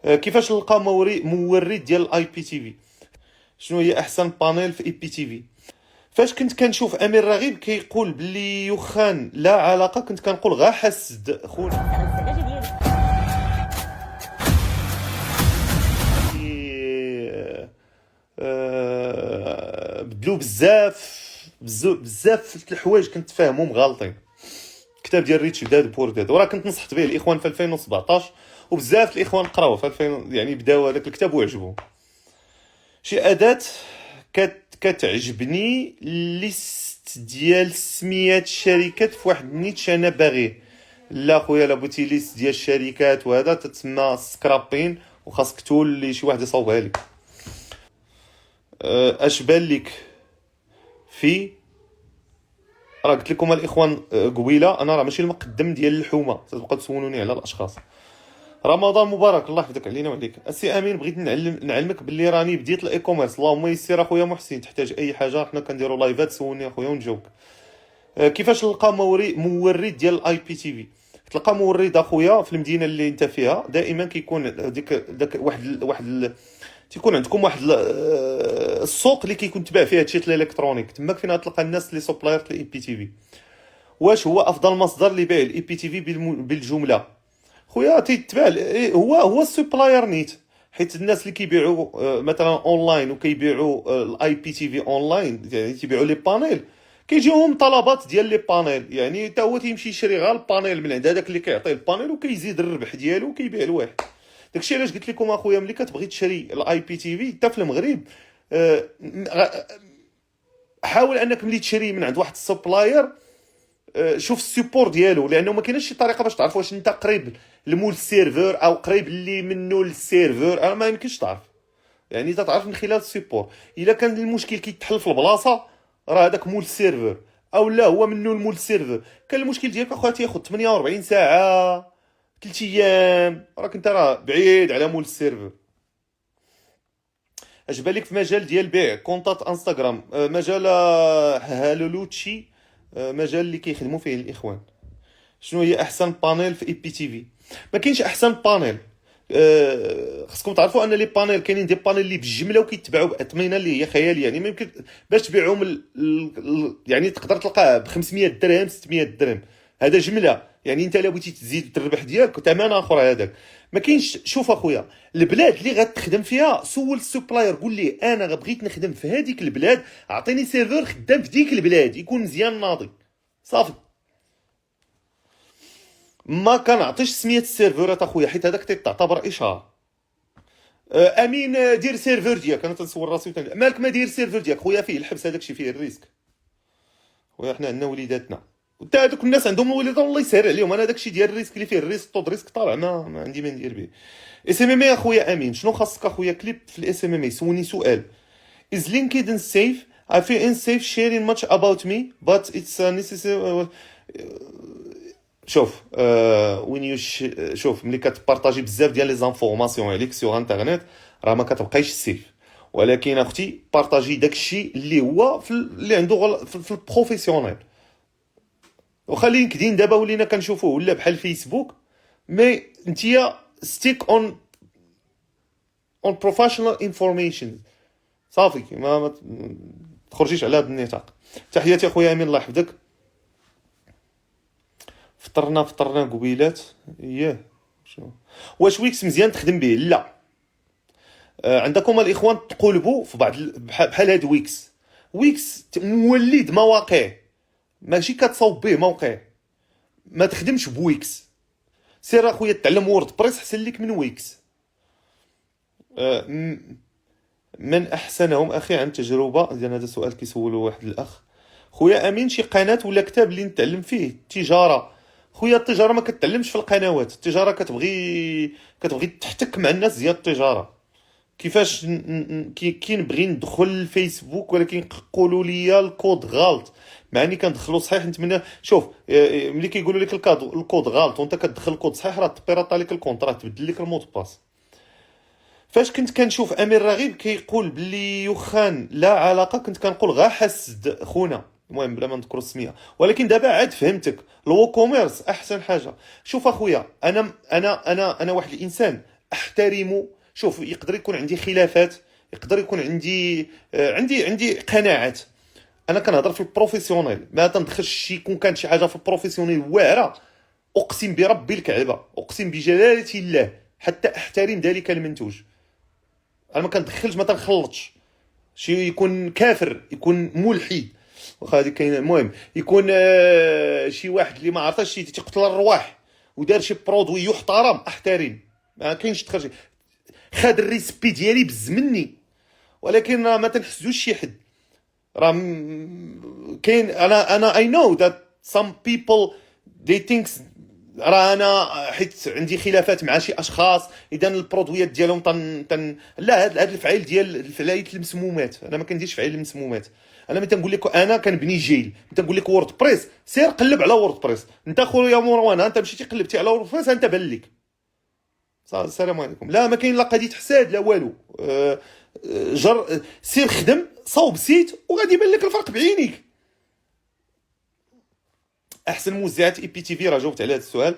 كيفاش نلقى مورد ديال الاي بي تي في؟ شنو هي احسن بانيل في اي بي تي في؟ فاش كنت كنشوف امير رغيب كيقول باللي يوخان لا علاقه، كنت كنقول غا حسد خونا. بدلو بزاف د الحوايج كنت فاهمهم غالطين. الكتاب ديال ريتش داد بور داد، وراه كنت نصحت به الاخوان في 2017، وبزاف الاخوان قراوه في 2000، يعني بداو هذاك الكتاب وعجبهم. شي اداه كتعجبني ليست ديال سميات الشركات في واحد النيتش انا باغيه. لا خويا، لا بغيتي ليست ديال الشركات وهذا تتسمى سكرابين، وخاصك تولي شي واحد يصاوبها لك. اش بان لك في، راه قلت لكم الاخوان قبيله، انا راه ماشي المقدم ديال الحومه، تبقى تسولوني على الاشخاص. رمضان مبارك، الله يحفظك علينا وعليك. السي امين، بغيت نعلمك باللي راني بديت الاي كوميرس، اللهم يسر اخويا محسن، تحتاج اي حاجه حنا كنديروا لايفات سولني اخويا ونجاوبك. كيفاش نلقى مورد ديال الاي بي تي في؟ تلقى مورد اخويا في المدينه اللي انت فيها، دائما كيكون داك تيكون عندكم واحد السوق اللي كيكون تباع فيه هادشي الالكترونيك، تماك فين غتلقى الناس اللي سوبلاير الاي بي تي في. واش هو افضل مصدر لبيع الاي بي تي في بالجمله؟ خويا تيتباع هو السوبلاير نيت، حيت الناس اللي كيبيعوا مثلا اونلاين وكيبيعوا الاي بي تي في اونلاين، يعني تيبيعوا لي بانيل، كيجيوهم طلبات ديال لي بانيل، يعني حتى هو تيمشي يشري غير البانيل من عند هذاك اللي كيعطيه البانيل، وكيزيد الربح ديالو وكيبيع لواحد. داكشي علاش قلت لكم اخويا، ملي كتبغي تشري الاي بي تي في حتى في المغرب، حاول انك ملي تشري من عند واحد السبلاير، شوف السيبور ديالو، لانه ما كاينش شي طريقه باش تعرف واش انت قريب لمول السيرفر او قريب اللي منه للسيرفر، ما يمكنش تعرف، يعني تعرف من خلال السيبور. الا كان المشكل كيتحل في البلاصه، راه هذاك مول السيرفر، او لا هو منه المول السيرفر. كان المشكل ديالك اخويا تياخذ 48 ساعه، 3 ايام، راك انت بعيد على مول السيرفر. اش بالك في مجال ديال بيع كونتات انستغرام؟ مجال هالولوتشي، مجال اللي كيخدموا فيه الاخوان. شنو هي احسن بانيل في اي بي تي في؟ ما كاينش احسن بانيل. خصكم تعرفوا ان لي بانيل كاينين دي بانيل اللي بالجمله وكيتباعوا باثمنه اللي هي خياليه، يعني ما يمكن باش تبيعهم يعني تقدر تلقاه ب 500 درهم 600 درهم، هذا جمله، يعني انت الا بغيتي تزيد الربح ديالك ثمن اخر هذاك ما كاينش. شوف اخويا، البلاد اللي غتخدم فيها سول السوبلاير، قول لي انا بغيت نخدم في هذيك البلاد، اعطيني سيرفر خدام في ديك البلاد يكون مزيان ناضي، صافي. ما كنعطيش سميه السيرفرات اخويا، حيت هذاك تعتبر اشهار. امين، دير سيرفر ديالك، انا تنسول راسي مالك ما دير سيرفر ديالك خويا، فيه الحبس، هذاك الشيء فيه الريسك. خويا حنا عندنا وليداتنا، وتا هذوك الناس عندهم الوليدات الله يسهل عليهم، انا داك الشيء ديال الريسك اللي فيه الريسك طود ريسك طالع، ما عندي ما ندير به. اس ام ام اي اخويا امين، شنو خاصك اخويا كليب في الاس ام ام اي؟ سولني سؤال. Is LinkedIn safe? I feel unsafe sharing much about me, but it's necessary. شوف وين شوف ملي كتبارطاجي بزاف ديال لي زانفورماسيون عليك سيغ انترنيت، راه ما كتبقايش سيف. ولكن اختي بارطاجي داكشي اللي هو اللي عنده في البروفيسيونيل. وخا لينكدين دابا ولينا كنشوفوه ولا بحال فيسبوك، مي نتيا ستيك اون بروفيشنال انفورميشن، صافي، ما تخرجيش على هذا النطاق. تحياتي اخويا امين، الله يحفظك. فطرنا قبيلات، اييه. شنو واش ويكس مزيان تخدم به؟ لا. عندكم الاخوان تقلبوا في بعض بحال هاد ويكس مولد مواقع، ماشي كتصاوب به موقع، ما تخدمش بويكس. سير اخويا تعلم وورد بريس حسن لك من ويكس. من احسنهم اخي عن تجربه ديال، هذا سؤال كيسولو واحد الاخ. خويا امين، شي قناه ولا كتاب اللي نتعلم فيه التجاره؟ خويا التجاره ما كتعلمش في القنوات، التجاره كتبغي تحتك مع الناس ديال التجاره. كيفاش كي نبغي ندخل الفيسبوك ولكن قولوا لي الكود غلط، مع اني كندخلو صحيح. نتمنى شوف ملي كيقولوا لك الكود غلط وانت كتدخل الكود صحيح، راه تبيراط عليك الكونطرا، تبدل لك المود باس. فاش كنت كنشوف امير رغيب كيقول باللي يوخان لا علاقه، كنت كنقول غا حسد خونا، المهم بلا ما نذكر السميه. ولكن دابا عاد فهمتك، الو كوميرس احسن حاجه. شوف اخويا، انا واحد الانسان احترم. شوف، يقدر يكون عندي خلافات، يقدر يكون عندي قناعات. انا كنهضر في البروفيسيونيل، ما تندخلش يكون كانت شي حاجه في البروفيسيونيل واعره، اقسم برب الكعبه، اقسم بجلاله الله حتى احترم ذلك المنتوج. انا ما كندخلش، ما تنخلطش. شي يكون كافر، يكون ملحد، واخا هذه كاينه. المهم يكون شي واحد اللي ما عرفاش شي تيقتل الرواح ودار شي برودوي يحترم، احترم. ما كاينش تخرج خاد الريسبي ديالي بز مني، ولكن راه ما تنحسدوش شي حد. راه كاين، انا I know that some people they think راه انا حيت عندي خلافات مع شي اشخاص، اذا البرودويات ديالهم لا، هاد الفعايل ديال الفعايلات المسمومات، انا ما كنديرش فعايل المسمومات. انا ملي تنقول لك انا كنبني جيل، ملي تنقول لك وورد بريس، سير قلب على وورد بريس. انت خويا مروان، انت مشيتي قلبتي على وورد بريس، انت بان لك. السلام عليكم. لا ما كاين لا قضيه حساد لا والو. سير خدم، صوب سيت، وغادي يبان لك الفرق بعينيك. احسن موزعات اي بي تي في، راه جاوبت على هذا السؤال.